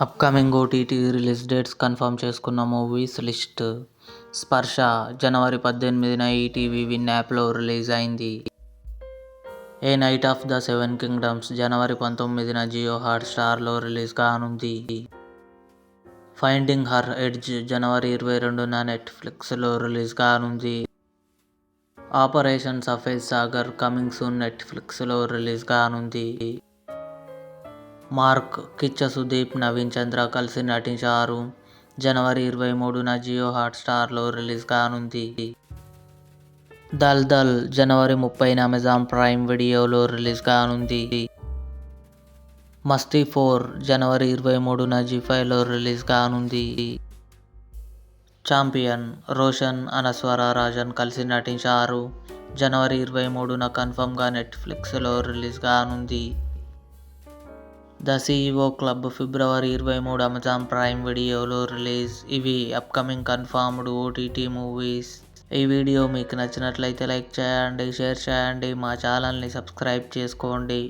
Upcoming OTT release dates confirm చేసుకున్న movies list. 'Sparsha' జనవరి 18న ఈటీవీ విన్ యాప్లో రిలీజ్ అయింది. 'A Knight of the Seven Kingdoms' జనవరి 19న జియో హాట్స్టార్లో రిలీజ్ కానుంది. 'ఫైండింగ్ హర్ ఎడ్జ్' జనవరి 22న నెట్ఫ్లిక్స్లో రిలీజ్ కానుంది. 'Operation Safed Sagar' coming soon నెట్ఫ్లిక్స్లో రిలీజ్ కానుంది. 'మార్క్' కిచ్చ సుదీప్, నవీన్ చంద్ర కలిసి నటించారు. జనవరి 23న జియో హాట్స్టార్లో రిలీజ్ కానుంది. 'దల్ దల్' జనవరి 30న అమెజాన్ ప్రైమ్ వీడియోలో రిలీజ్ కానుంది. 'మస్తీ 4' జనవరి 23న జీ5లో రిలీజ్ కానుంది. 'ఛాంపియన్' రోషన్, అనస్వర రాజన్ కలిసి నటించారు. జనవరి 23న కన్ఫర్మ్గా నెట్ఫ్లిక్స్లో రిలీజ్ కానుంది. 'The CEO club' February 23 Amazon Prime వీడియోలో రిలీజ్. ఇవి అప్కమింగ్ కన్ఫర్మ్డ్ ఓటీటీ మూవీస్. ఈ వీడియో మీకు నచ్చినట్లయితే లైక్ చేయండి, షేర్ చేయండి, మా ఛానల్ని సబ్స్క్రైబ్ చేసుకోండి.